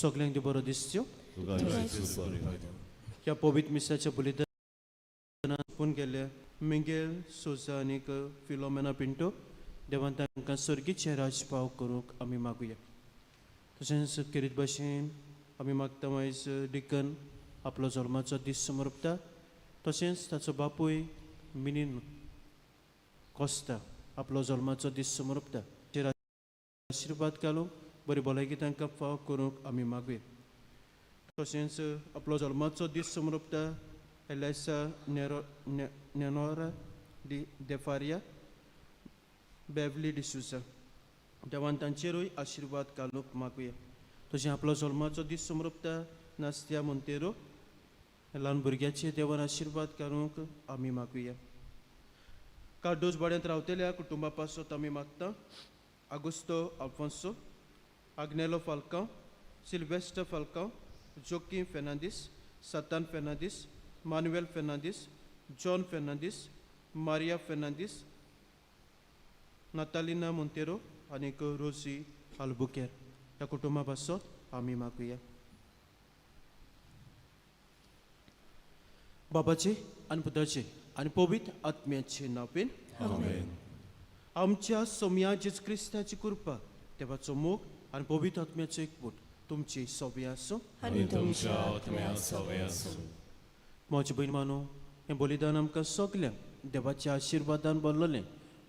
सगळ्यांक बरो दिसच्यो तुका येसूस बरें कर. ह्या पवित्र मिसाच्या बलिदानांत पूण गेले मिंगेल सोजा आनीक फिलोमेना पिंटो देवान तांकां सर्गीचे राजपाव करूंक आमी मागुया. तशेंच किरीत भाशेन आमी मागता आयज डिकन आपलो जल्माचो दीस समोरपता. तशेंच ताचो बापूय मिनीन कोस्ता आपलो जल्माचो दीस समोरपता. आशिर्वाद घालूंक बरी भलायकी तांकां फाव करूंक आमी मागुया. तशेंच आपलो जल्माचो दीस समोरपता एलेसा नेनोरा de Faria बेवली डिसूसा देवान तांचेरूय आशिर्वाद घालूंक मागुया. तशें आपलो जल्माचो दीस समोरपता नास्त्या मोंतेरो ल्हान भुरग्याचे देवान आशिर्वाद घालूंक आमी मागुया. कार्दोज वाड्यांत रावतल्या कुटुंबा पासत आमी मागता आगुस्तो आल्फोन्सो, आग्नेलो फाल्कांव, सिल्वेस्टर फाल्कांव, जोकीम फेर्नांदीस, सातान फेर्नांदीस, मानुएल फेर्नांदीस, जॉन फेर्नांदीस, मारिया फेर्नांदीस, नातालिना मोंतेरो आनीक रोजी आल्बुकेर ह्या कुटुंबा पासत आमी मागुया. बाबाचे आनी पुताचे आनी पवित्र आत्म्याचे नांवेन आमेन. आमच्या सोम्या जेजू क्रिस्ताची कृपा देवाचो मोग आनी पवित्र आत्म्याचो एकवट तुमची सगळी आसूं आनी तुमच्या आत्म्या सवय आसूं. म्हजे बहीण मानो हें बलिदान आमकां सगल्यांक देवाच्या आशिर्वादान भरलेलें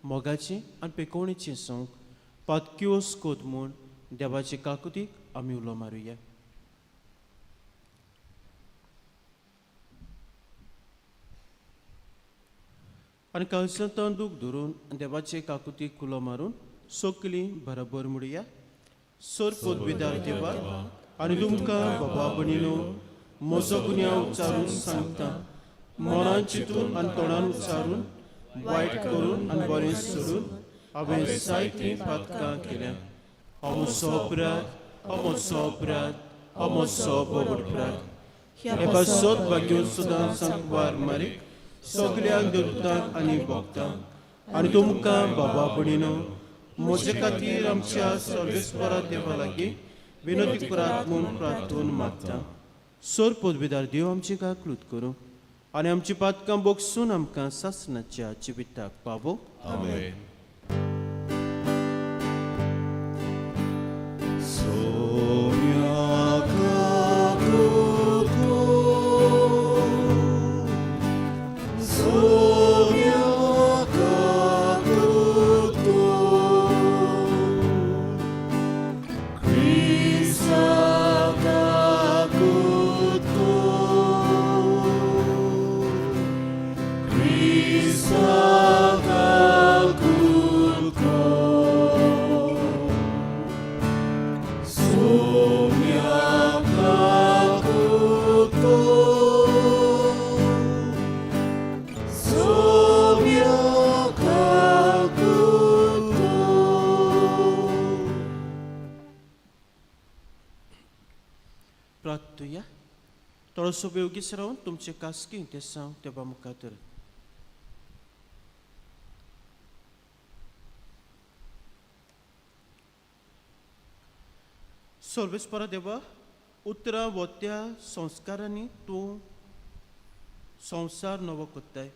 मोगाचें आनी पेकोवणेचें सांग पातक्योस कोत म्हूण देवाचे काकुतीक आमी उलो मारुया. आनी काळजांत तांदूक धरून देवाचे काकुतीक उलो मारून सगळीं बरोबर म्हणुया. सर पदवीदार देवा आनी तुमकां बाबा भणीनो म्हजो गुन्यांव उच्चारून सांगता. मनान चिंतून आनी तोंडान उच्चारून वायट करून आनी बरें सोडून हांवें जायतीं पातकां केल्या. हो म्हजो अपराध, हो म्हजो अपराध, हो म्हजो बोबडपराध. हे पासत भाग्यो सुद्दां सांगवार मारीक सगळ्यांक देवतांक आनी भक्तांक आनी तुमकां बाबा भणीनो म्हजे खातीर आमच्या सर्वेस्परा देवा लागीं विनोदी करात म्हूण प्रार्थून मागता. सर पदवीदार देव आमची काकलूत करूं आनी आमची पातकां बोगसून आमकां सासणाच्या जिविताक पावो. आमेन. प्रार्थुया. थोडोसो बेगीस रावन तुमचे कास्की ते सांग देवा मुखार तर. सर्वेस्परा देवा उतरां वत्या संस्कारांनी तूं संवसार नवो कोत्ताय.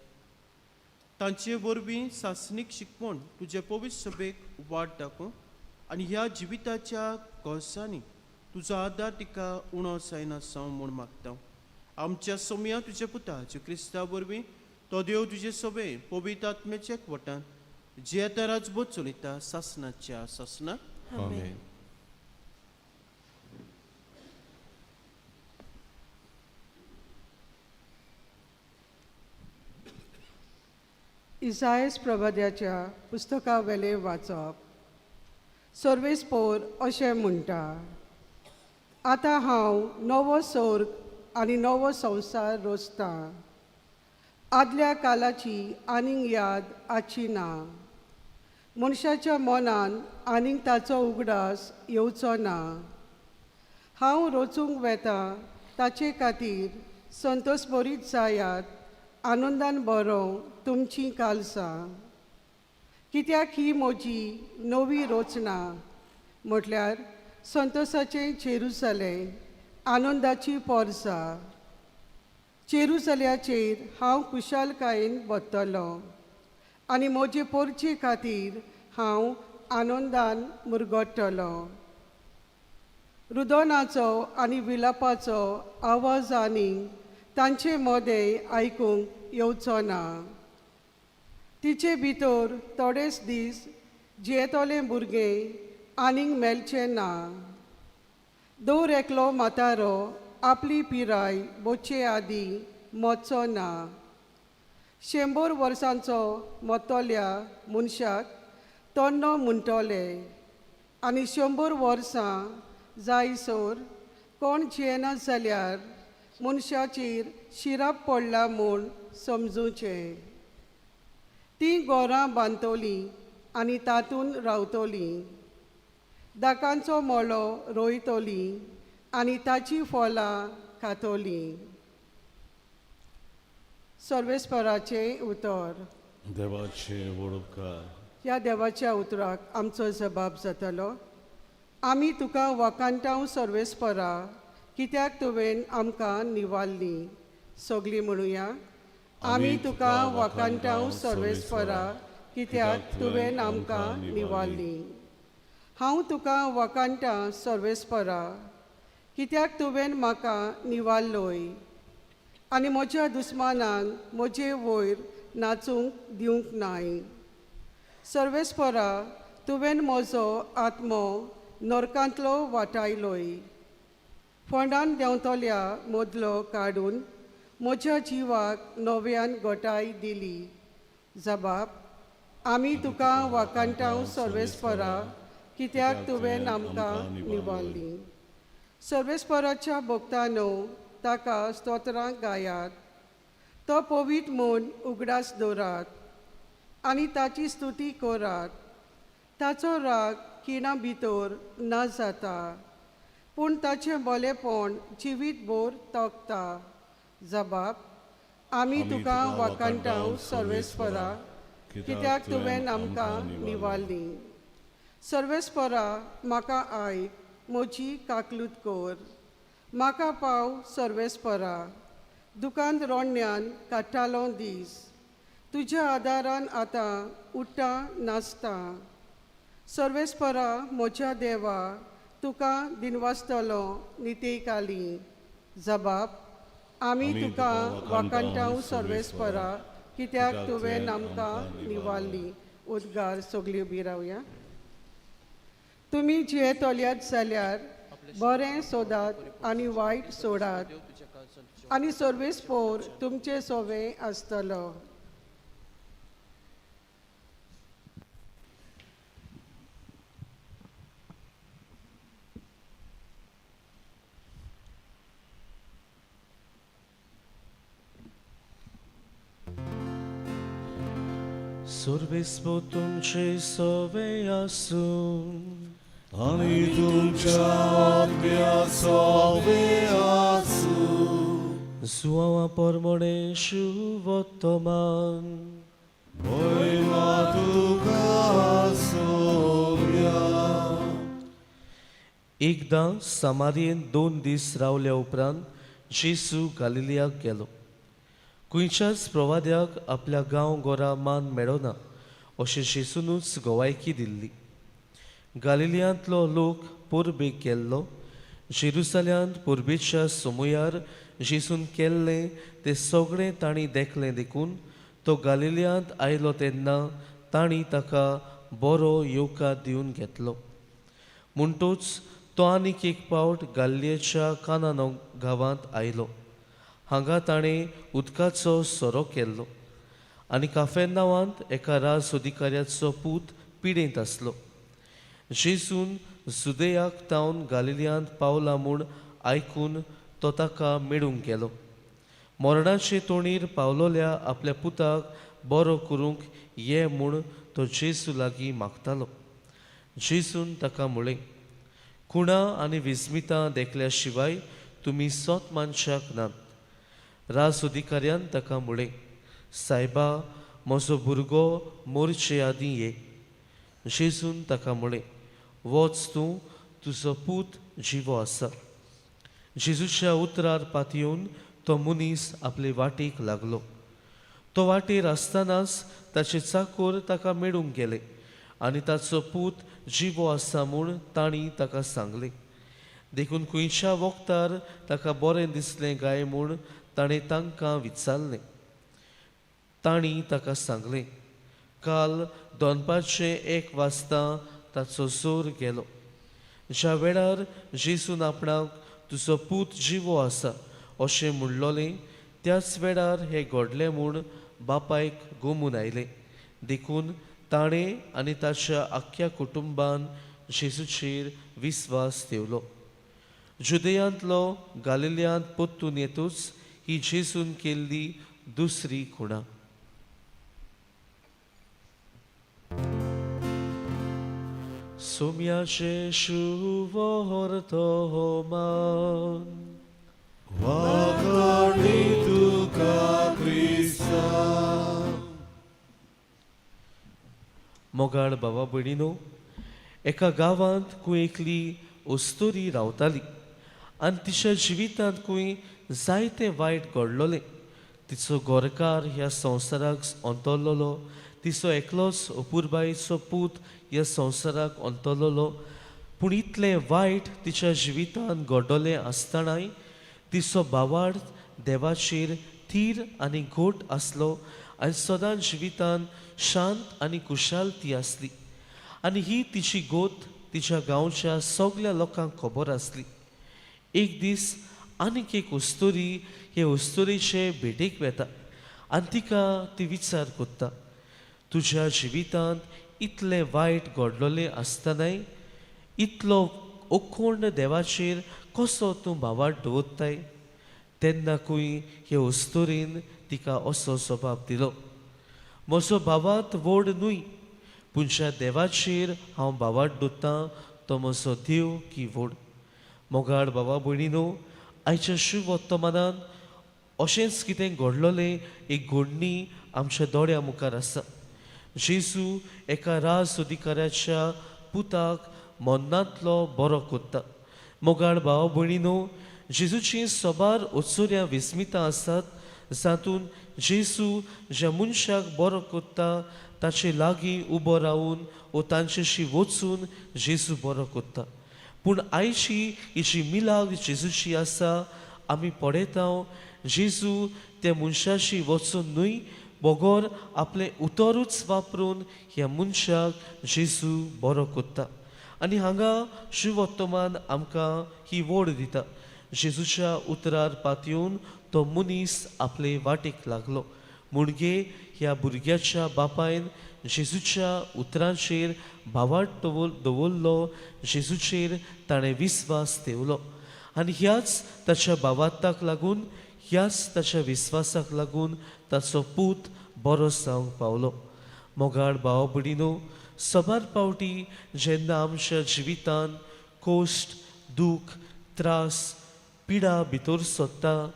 तांचे वरवीं सासणीक शिकवण तुजे पवित्र सभेक वाट दाखोवं आनी ह्या जिविताच्या गोसांनी तुजो आदार तिका उणो जायना जावं म्हूण मागता. आमच्या सोम्या तुजे पुता जे क्रिस्ता वरवीं तो देव तुजे सभे पवित्र आत्म्याच्या एकवटान जे आतां राजभोग चलयता सासणाच्या सासणा. आमेन. इसायस प्रवाद्याच्या पुस्तका वेले वाचप. सर्वेस्पोर अशें म्हणटा, आतां हांव नवो स्वर्ग आनी नवो संवसार रचतां. आदल्या कालाची आनीक याद आची ना. मनशाच्या मनान आनीक ताचो उगडास येवचो ना. हांव रचूंक वेता ताचे खातीर संतोश बरीच जायात आनंदान बरोवं तुमची कालसां. कित्याक ही म्हजी नवी रचना म्हटल्यार संतोसाचें जेरुसलेम आनंदाची पोरसा. जेरुसल्याचेर हांव कुशालकायेन बसतलों आनी म्हजे पोरचे खातीर हांव आनंदान मुरगोडटलों. रुदोनाचो आनी विलापाचो आवाज आनी तांचे मोदें आयकूंक येवचो ना. तिचे भितर थोडेच दीस जियेतोलें भुरगें आनीक मेलचें ना. दर एकलो म्हातारो आपली पिराय बोचे आदीं मोचचो ना. 100 वर्सांचो मोतोल्या मनशाक तोन्नो म्हणटोले आनी 100 वर्सां जायसर कोण जियेना जाल्यार मनशाचेर शिराप पडला म्हूण समजुचें. तीं घरां बांदतलीं आनी तातूंत रावतलीं. दाकांचो मोळो रोयतलीं आनी ताची फळां खातलीं. सर्वेस्पराचें उतर. देवाचे वडोवकार. ह्या देवाच्या उतराक आमचो जबाब जातलो. आमी तुका वकांटाव सर्वेस्परा, कित्याक तुवें आमकां निवाल्लीं. सगळीं म्हणुया. आमी तुका वकांटाव सर्वेस्परा, कित्याक तुवें आमकां निवाल्लीं. हांव तुका वकांटा सर्वेस्परा, कित्याक तुवें म्हाका निवाल्लोय आनी म्हज्या दुस्मानांक म्हजे वयर नाचूंक दिवंक नाय. सर्वेस्परा, तुवें म्हजो आत्मो नरकांतलो वाटायलोय. फोंडान देंवतल्या मदलो काडून म्हज्या जिवाक नव्यान घटाय दिली. जबाब. आमी तुका वकांटाव सर्वेस्परा, कित्याक तुवें आमकां निवाल्लीं. सर्वेस्पराच्या भक्तांनो, ताका स्तोत्रां गायात. तो पवित्र म्हूण उगडास दवरात आनी ताची स्तुती करात. ताचो राग खिणा भितर ना जाता, पूण ताचें बलेपण जिवीतभर तोखता. जबाब. आमी तुका वकांटाव सर्वेस्परा, कित्याक तुवें आमकां निवाल्लीं. सर्वेस्परा, म्हाका आयक, म्हजी काकलूत कर. म्हाका पाव सर्वेस्परा, दुकांत रोडण्यान काडटालो दीस. तुज्या आदारान आतां उठ्ठा नाचता. सर्वेस्परा, म्हज्या देवा, तुका दिनवासतलो नितेकाली. जबाब. आमी तुका वकांटाव सर्वेस्परा, कित्याक तुवें आमकां निवाल्लीं. उद्गार. सगळीं उबी रावया. तुमी जियेतोल्यात जाल्यार बरें सोदात आनी वायट सोडात आनी सर्वेस्पोर तुमचे सोवे आसतलो. Sorvespo तुमचे सोवे आसून आणि तुमच्या आत्म्याचो आसूं. Zuała pormone shuvotoman Moima tuka सोव्या. एकदां समारियेन 2 दीस रावल्या उपरांत जेसू गालिलियाक गेलो. खंयच्याच प्रवाद्याक आपल्या गांव गोरा मान मेळना अशें जेसूनच गोवायकी दिल्ली. गालिलियांतलो लोक पुर्बेक गेल्लो. जेरुसल्यांत पुर्बेच्या समयार जेसून केल्लें तें सगळें तांणी देखलें देखून तो गालिलियांत आयलो तेन्ना तांणी ताका बरो येवकार दिवन घेतलो. म्हणटूच तो आनीक एक पावट गालिलेच्या कानानो गांवांत आयलो. हांगा ताणें उदकाचो सोरो केल्लो आनी काफेर्नावांत एका राज अधिकाऱ्याचो पूत पिडेंत आसलो. जेसून जुदेयाक तावन गालिलियांत पावला म्हूण आयकून तो ताका मेळूंक गेलो. मरणाचे तोणीर पावलोल्या आपल्या पुताक बरो करूंक ये म्हूण तो जेसू लागीं मागतालो. जेसून ताका म्हळें, खुणां आनी विस्मितां देखल्या शिवाय तुमी सोत मनशाक नात. राज अधिकाऱ्यान ताका म्हळें, सायबा, म्हजो भुरगो मोरचे आदीं ये. जेसून ताका म्हळें, वच तूं तुजो पूत जिवो आसा. जेजूच्या उतरार पातयेवन तो मनीस आपले वाटेक लागलो. तो वाटेर आसतनाच ताचे चाकर ताका मेळूंक गेले आनी ताचो पूत जिवो आसा म्हूण तांणी ताका सांगलें. देखून खंयच्या वखदार ताका बरें दिसलें काय म्हूण ताणें तांकां विचारलें. तांणी ताका सांगलें, काल दनपारचे 1 वाजता ताचो जोर गेलो. ज्या वेळार जेजून आपणाक तुजो पूत जिवो आसा अशें म्हणलोलें त्याच वेळार हें घडलें म्हूण बापायक गमून आयलें. देखून ताणें आनी ताच्या आख्ख्या कुटुंबान जेजूचेर विस्वास दवरलो. जुदेयांतलो गालिल्यांत परतून येतूच ही जेजून केल्ली दुसरी खुणा. सोम्याचे शुभोर्तो मान वाकाडी तुका क्रिस्ता. मोगाळ भावा भयणीनो, एका गांवांत खंय एकली ओस्तोरी रावताली आनी तिच्या जिवितांत खंय जायतें वायट घडलोलें. तिचो गोरकार ह्या संवसाराक अंतरलोलो. तिचो एकलोच अपुरबायेचो पूत ह्या संवसाराक अंतरलोलो. पूण इतलें वायट तिच्या जिवितांत घडोलें आसतनाय तिचो भावार्थ देवाचेर थीर आनी घोट आसलो आनी सदांच जिवितांत शांत आनी खुशालती आसली. आनी ही तिची गोत तिच्या गांवच्या सगल्या लोकांक खबर आसली. एक दीस आनीक एक ओस्तोरी हे ओस्तोरीचे भेटेक वेता आनी तिका ती विचार कोत्ता, तुज्या जिवितांत इतलें वायट घडलोलें आसतनाय इतलो अखोंड देवाचेर कसो तूं भावार्थ दवरताय. तेन्ना खंय हे ओस्तोरीन तिका असो जबाब दिलो, म्हजो भावार्थ व्हड न्हय, पूण ज्या देवाचेर हांव भावार्थ दवरतां तो म्हजो देव की व्हड. मोगाळ भावा भयणीनो, आयच्या शुभ वर्तमानान अशेंच कितें घडलोलें एक घडणी आमच्या दोळ्या मुखार आसा. जेजू एका राज अधिकाऱ्याच्या पुताक मरणांतलो बरो कोत्ता. मोगाळ भावा भयणीनो, जेजूची सोबार ओचोऱ्या विस्मितां आसात जातून जेजू ज्या मनशाक बरो कोत्ता ताचे लागीं उबो रावन वो तांचेशी वचून जेजू बरो कोत्ता. पूण आयची ही जी मिलाग जेजूची आसा आमी पळयता जेजू त्या मनशाशी वचून न्हय बोगोर आपलें उतरूच वापरून ह्या मनशाक जेजू बरो कोत्ता. आनी हांगा शिवर्तमान आमकां ही वड दिता. जेजूच्या उतरार पातयेवन तो मनीस आपले वाटेक लागलो. मुणगे ह्या भुरग्याच्या बापायन जेजूच्या उतरांचेर भावार्थ दवरलो. जेजूचेर ताणें विस्वास दवरलो आनी ह्याच ताच्या भावार्थाक लागून ह्याच ताच्या विस्वासाक लागून ताचो पूत बरो जावंक पावलो. मोगाळ भाव भयणीनो, सबार पावटी जेन्ना आमच्या जिवितांत कोश्ट, दूख, त्रास, पिडा भितर सोदता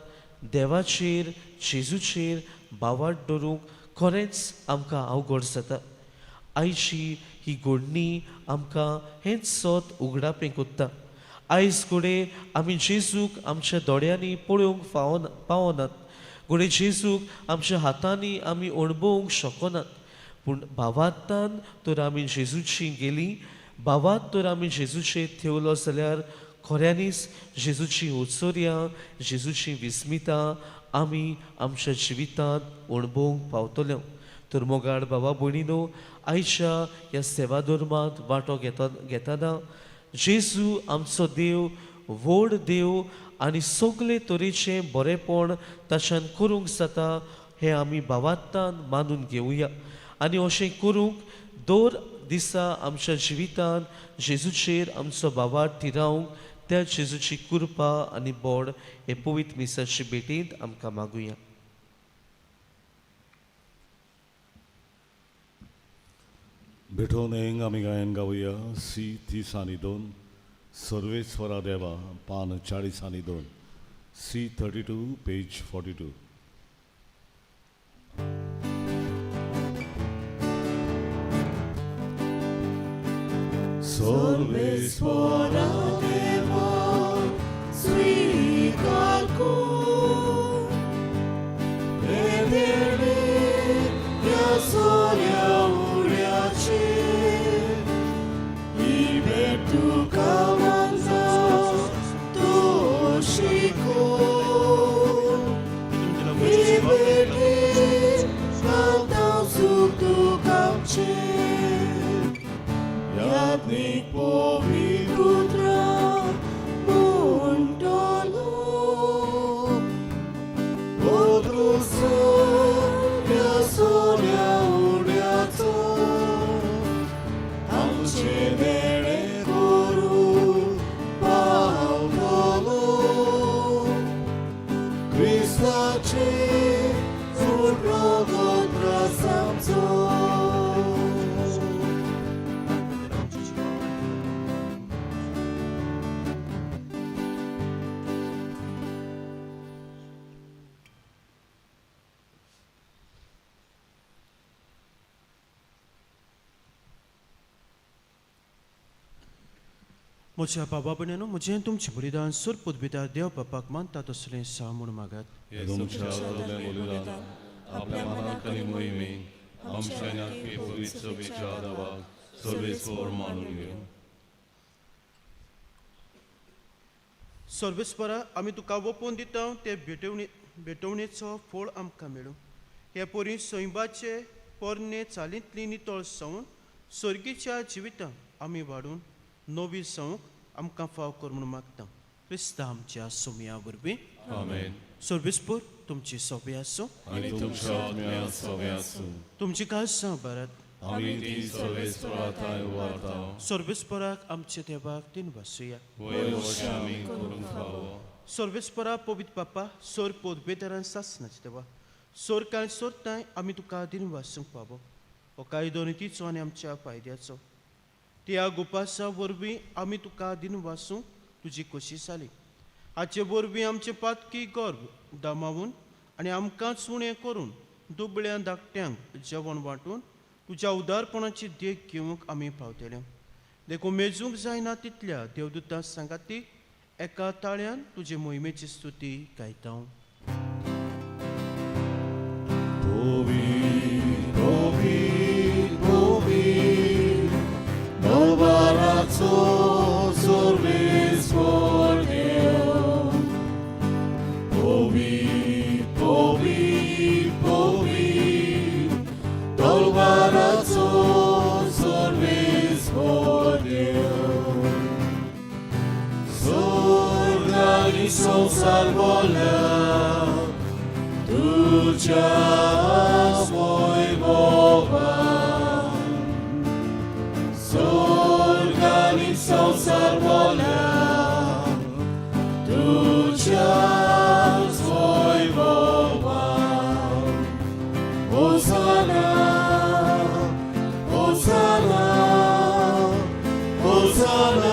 देवाचेर जेजूचेर भावार्थ दवरूंक खरेंच आमकां अवघड जाता. आयची ही घडणी आमकां हेंच सोद उगडापें कोत्ता. आयज घोडे आमी जेजूक आमच्या दोळ्यांनी पळोवंक पावनात. घोडे जेजूक आमच्या हातांनी आमी अणभवूंक शकनात. पूण भावार्थान तर आमी जेजूची गेली, भावार्थ तर आमी जेजूचेर ठेवलो जाल्यार खऱ्यांनीच जेजूची ओचोऱ्यां, जेजूची विस्मितां आमी आमच्या जिवितांत अणभवूंक पावतल्यो. तर मोगाळ भावा भयणीनो, आयच्या ह्या सेवा धर्मांत वांटो घेतना जेजू आमचो देव, व्हड देव आनी सगळे तरेचें बरेंपण ताच्यान करूंक जाता हें आमी भावार्थान मानून घेवया. आनी अशें करूंक दर दिसा आमच्या जिवितांत जेजूचेर आमचो भावार्थ थिरावंक त्या जेजूची कृपा आनी बोड हे पवित्र मिसाचे भेटेंत आमकां मागुया. भेटोनेंग आमी गायन गावया सी 30:2 सर्वेस्वरा देवा पान 40:2 सी 32 पेज 42. सर्वेस्वरा म्हज्या बाबा भयणानो म्हजें तुमचें बलिदान सूर पुदबिता देव बापाक मानता तसलें सा म्हूण मागात. तुमच्या बरोबर बलिदान आपल्या मनाक आनी मोहिमेक आमच्या पवित्र विचाराक सर्वेस्वर मानून घेऊ. सर्वेस्परा आमी तुका ओपोवन दिता ते भेटवणेचो फळ आमकां मेळूं. हे पोरी सैबाचे पोरणे चालींतली नितळ सावन सर्गीच्या जिवितांत आमी वाडून नवी सावंक आमकां फाव कर म्हूण मागता. क्रिस्ता आमच्या सोमया वरवीं आमेन. सर्वेस्पर तुमची सोबे आसूं. आनी तुमच्या आत्म्या सवे आसूं. तुमची काळजां बारात. आमी ती सर्वेस्पराताय वार्ता सर्वेस्पराक आमचे देवाक दिन वासुया. वयर अशें आमी करूंक फावो. सर्वेस्परा पवित्र बापा सोर पोदबेदारान सासनाचे देवा सोर कांय सोरताय आमी तुका दिन वासूंक पावो. हो कायदो नितीचो आनी आमच्या फायद्याचो. त्या गुपासा वरवीं आमी तुका दिन वासूंक तुजी खोशी जाली. हाचे वरवीं आमचे पातकी गर्भ दामावून आनी आमकांच उणें करून दुबळ्या धाकट्यांक जेवण वांटून तुज्या उदारपणाची देख घेवंक आमी पावतले. देखून मेजूंक जायना तितल्या देवदूतां सांगाती एका ताळ्यान तुजे मोहिमेची स्तुती गायता. संसार बोल्या तुझ्या वैभवा स्वर्गानी संसार बोल्या तुझ्या वैभवा. होसाना होसाना होसाना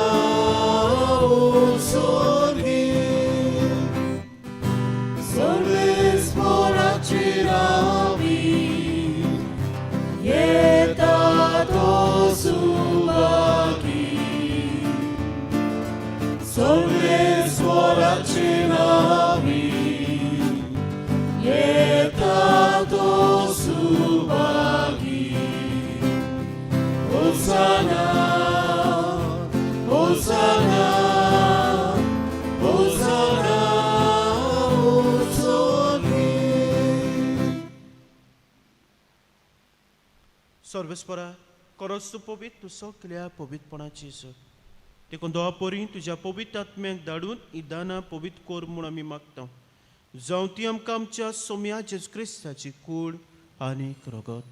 Hosanna, Hosanna, Hosanna, सर्वेस्परा खरोच तूं पवित्र तूं सगल्या पवित्रपणाची सर. देखून दोळा पोरी तुज्या पवित्र आत्म्याक धाडून ही दानां पवित्र कोर म्हूण आमी मागता. जावं ती आमकां आमच्या सोम्या जेजू क्रिस्ताची कूड आनी रगत.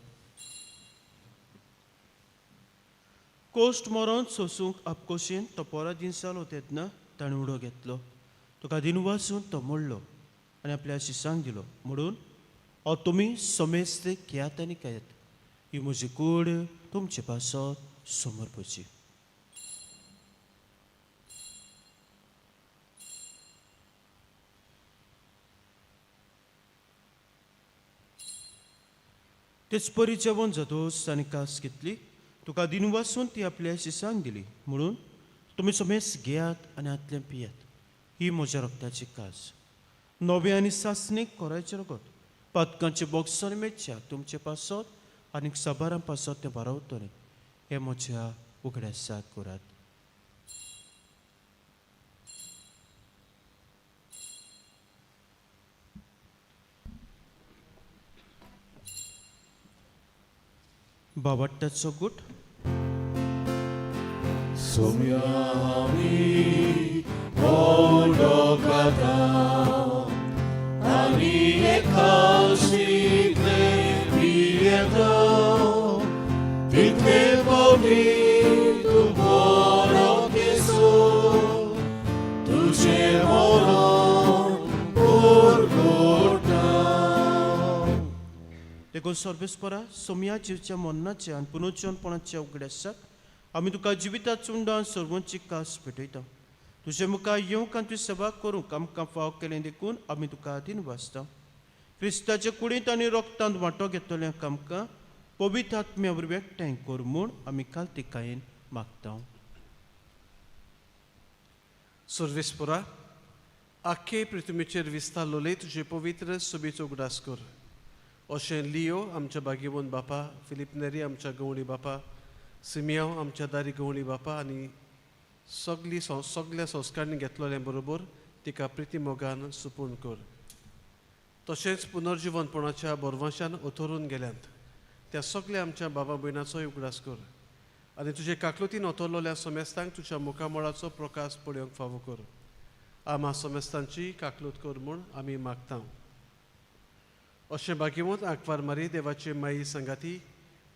कोश्ट मरण सोसूंक आपकोशीन तो पोरा दिनसालो तेन्ना ताणें उडो घेतलो. तुका दिन वासून तो मोडलो आनी आपल्या शिसांक दिलो. म्हणून हो तुमी समेस्त घेयात आनी खायात. ही म्हजी कूड तुमचे पासत समर्पची. तेच परी जेवण जातोच ताणें कास घेतली. तुका दिन वासून ती आपल्या शिसांक दिली. म्हणून तुमी समेस्त घेयात आनी आतलें पियात. ही म्हज्या रक्ताची कास. नवे आनी सासणीक कोरायचें रगत पातकांचे बॉक्सान मेळच्या तुमचे पासत आनी साबारां पासत तें बारावतलें. हें म्हज्या उगड्या साद करात. बावट्टाचो गूट. Somiami Odokata Ani Ekashikle Vieta Titke Bodi Tu Boro Kesu Tuche Moron Urgota. देखून सर्वेस्परा सोम्या जिवच्या मन्नाचे आनी पुनरुज्जीवनपणाच्या उगड्यासाक आमी तुका जिविता चुंडान सर्वंची कास भेटयता. तुजे मुखार येवंक आनी तुजी सेवा करूंक आमकां फाव केलें देखून आमी तुका आदीन वाचता. क्रिस्ताचे कुडींत आनी रोगतांत वांटो घेतलेल्यांक आमकां पवित्र आत्म्या वरवीं एकठांय कर म्हूण आमी काल तिकायेन मागता. सर्वेस्परा आख्खे पृथ्वीचेर विस्तारलोले तुजे पवित्र सुबेचो उगडास कर. अशें लियो आमच्या बागेवंत बापा, फिलिप नेरी आमच्या गवळी बापा, सिमियांव आमच्या दारी गवळी बापा आनी सगल्या संस्कारांनी घेतलोल्या बरोबर तिका प्रिती मोगान सुपून कर. तशेंच पुनर्जीवनपणाच्या बोरवांशान ओथरून गेल्यांत त्या सगल्या आमच्या बाबा भयणाचोय उगडास कर आनी तुजे काकलुतीन ओतरलोल्या समेस्तांक तुज्या मुखामळाचो प्रकाश पळोवंक फावो कर. आम्हा समेस्तांची काकलूत कर म्हूण आमी मागता. अशें बागेवंत आंकवार मारी देवाचे माई संगाती,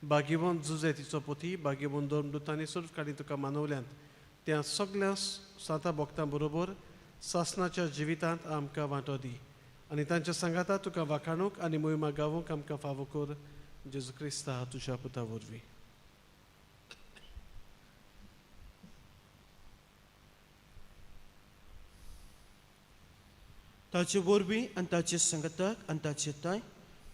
बागेवंत जुजे तिचो पोती, बागेवंत दोन सर्व काडी तुका मानवल्यांत त्या सगल्या साता भक्तां बरोबर सासणाच्या जिवितांत आमकां वांटो दी आनी तांच्या सांगाता तुका वाखाणूक आनी मोहिमा गावूंक आमकां फावो कर. जेजू क्रिस्ता तुज्या पुता वरवीं. ताचे वरवीं आनी ताचे संगताक आनी ताचे ताय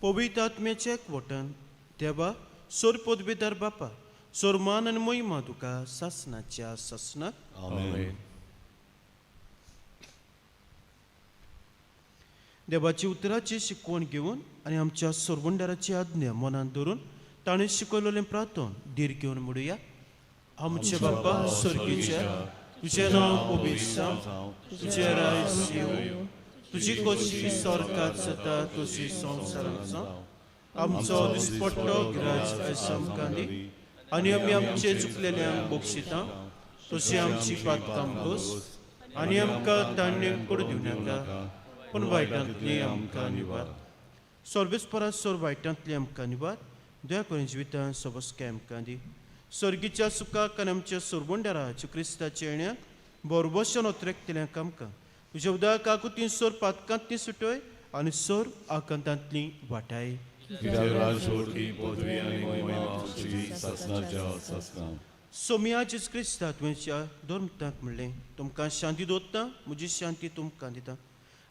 पवित्र आत्म्याचे एकवटान देवा सोर पदवीदार बापा सोर मान आनी मोहिमा तुका सासणाच्या सासणाक आमेन. देवाची उतराची शिकवण घेवन आनी आमच्या सोरवंडाराची आज्ञा मनान धरून ताणें शिकयलोलें प्रार्थन धीर घेवन म्हणुया. आमचे बापा स्वर्गीच्या तुजें नांव पवित्र जावं, तुजें राज्य येवं, तुजी कशी स्वर्गांत जाता तशी संवसारांत जावं. आमचो दिसपट्टो गिरायज आयज आमकां दी आनी आमी आमचे चुकलेल्यांक बक्षिता तशी आमची पातकां बस आनी आमकां ताणें करून दिवं नाका पूण वायटांतली आमकां निवार. सर्वेस्परा सोर वायटांतली आमकां निवार. दया करून जिवितांत सबस्के आमकां दी. सर्गीच्या सुखाक आनी आमच्या सोरवंडाराच्या क्रिस्ताच्या येण्याक बरोबरशें नोतरेकतल्यांक आमकां तुज्या उदक काकुतीन सोर पातकांतली सुटय आनी सोर आकांतांतली वाटाय. राजवटी पदवी आनी मोहिमा तुजी सासणाच्या सासणाक. सोम्या जेजू क्रिस्ता तुमच्या धर्मतांक म्हणलें तुमकां शांती दवरता, म्हजी शांती तुमकां दिता.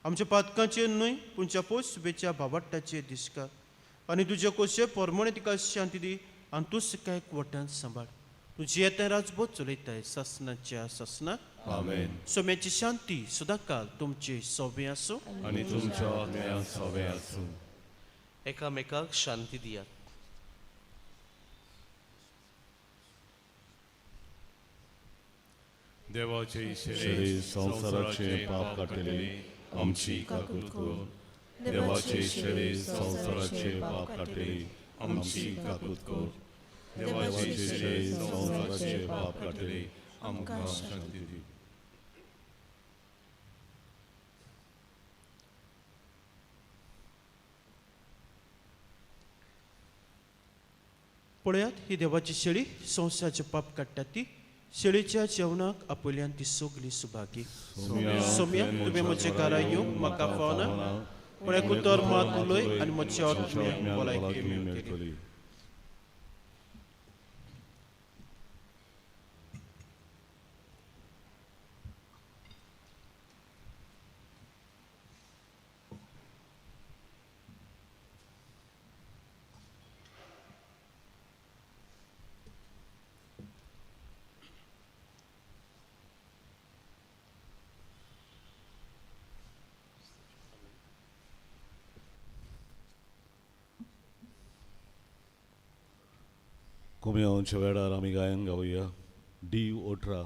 आमच्या पातकांचेर न्हय पूण पोस सुबेच्या भावाटाचेर दिसका आनी तुजे कोशे पोरमणे तिका शांती दी आनी तूं सकाळ एकवटान सांबाळ. तुजी येता राजभोग चलयताय सासणाच्या सासणाक. आमेन. सोम्याची शांती सदांकाल तुमचे सोबे आसूं आनी तुमच्या आत्म्याक सोबे आसूं. एकामेकाक शांती दियात. देवाचे शरीर संसाराचे पाप काटले आमची काकूत कर. देवाचे शरीर संसाराचे पाप काटले आमची काकूत कर. देवाचे शरीर संसाराचे पाप काटले आमकां शांती दी. पळयात ही देवाची शेळी संसाराचे पाप काडटा ती. शेळीच्या जेवणाक आपल्यान ती सगली सुभागी. सोम्या तुवें म्हजे घरा येवंक म्हाका फावना पूण एक उतर मात उलय आनी म्हज्या आत्म्याक भलायकी मेळटली. कुमेवच्या वेळार आमी गायन गावया. D18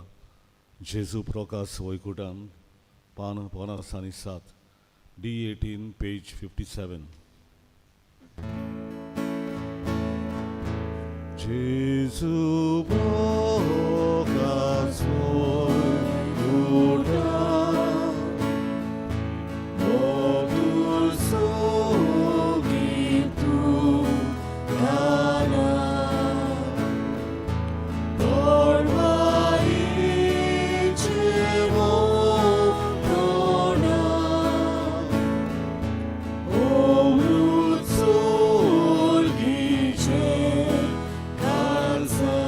जेजू प्रकाश वैकुटान पान 50 आनी 7. D18 page 57. जेजू प्रकाश वैकुटान मधुर संगीत गाना Kalsa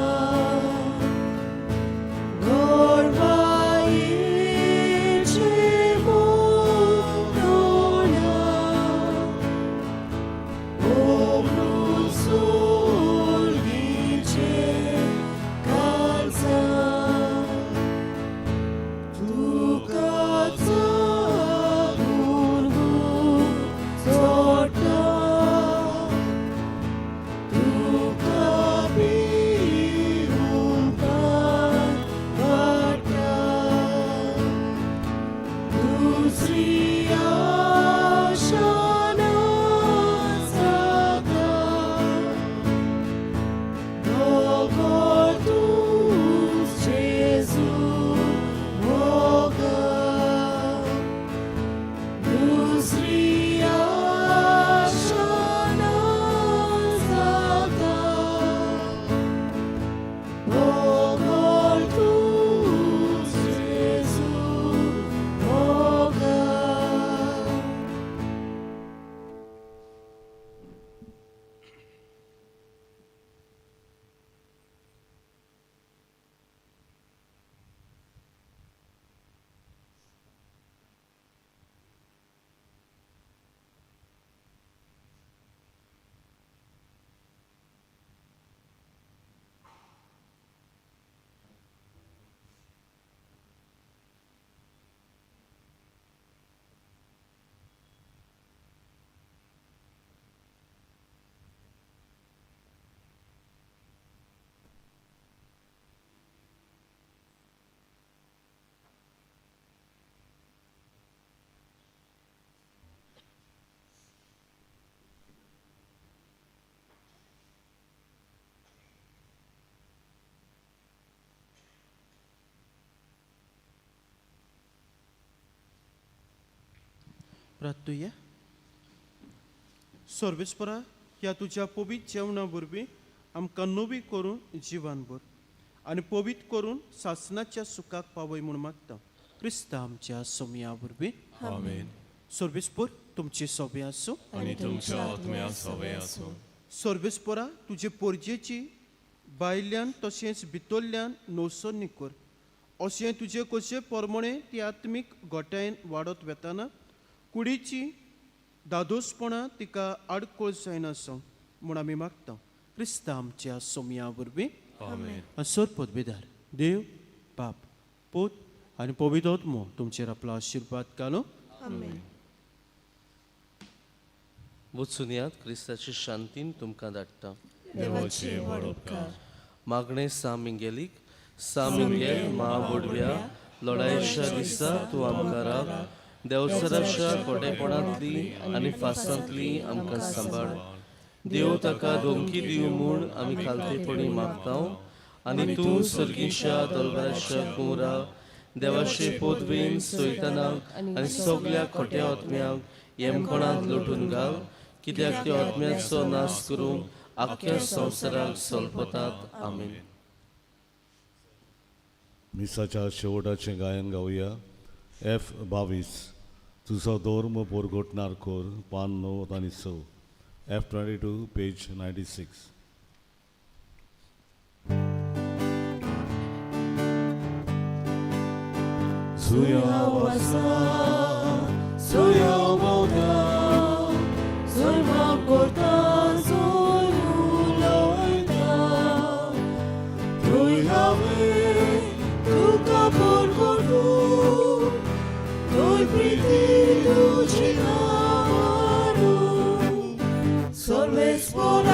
प्रार्थूया. सर्वेस्परा ह्या तुझ्या पवित्र जेवणा वरवीं आमकां नवी करून जिवान भर आनी पवित्र करून सासणाच्या सुखाक पावय म्हूण मागता. क्रिस्ता आमच्या सोमया वरवीं. आमेन. सर्वेस्पर तुमचे सोबे आसूं. आनी तुमच्या आत्म्या सवे आसूं. सर्वेस्परा तुजे पोरजेची भायल्यान तशेंच भितरल्यान नवसोनी कर. अशें तुजे कशें परमणे ती आत्मीक गोठायेन वाडत वेताना कुडीची दादोसपणां तिका आडकोळ जायना आसूं म्हूण आमी मागता. क्रिस्ता आमच्या सोमया वरवीं. आमेन. सर पदवेदार देव बाप पोत आनी पवित्र आत्मो तुमचेर आपलो आशिर्वाद घालो. वचून यात क्रिस्ताची शांतीन तुमकां धाडटा. देवाचे व्हड उपकार. मागणे सामिंगेलीक सामिंगेल महाबोडव्या लढायेच्या दिसा तूं आमकां राख. देवसराच्या कोटेपणांतली आनी फासांतली आमकां सांबाळ. देव ताका धोमकी दिवं म्हूण आमी खालतेपणी मागता. आनी तूं सर्गीच्या दरबाराच्या कुंवरा देवाचे पोदवेन सैतानाक आनी सगळ्या खोट्या आत्म्यांक येमपणांत लोटून घाल. कित्याक त्या आत्म्याचो नाश करून आख्या संवसाराक सोलपतात. आमीन. मिसाच्या शेवटाचें गायन गावया. F22 तुजो धर्म परगटणार कोर पान 9 आनी 6. F22 page 96. Zuja wasa, zuja moga, zujma korta, zuju loita. Tuja ve, tuka porgodu, tuj priti tuji namaru. Sorve spora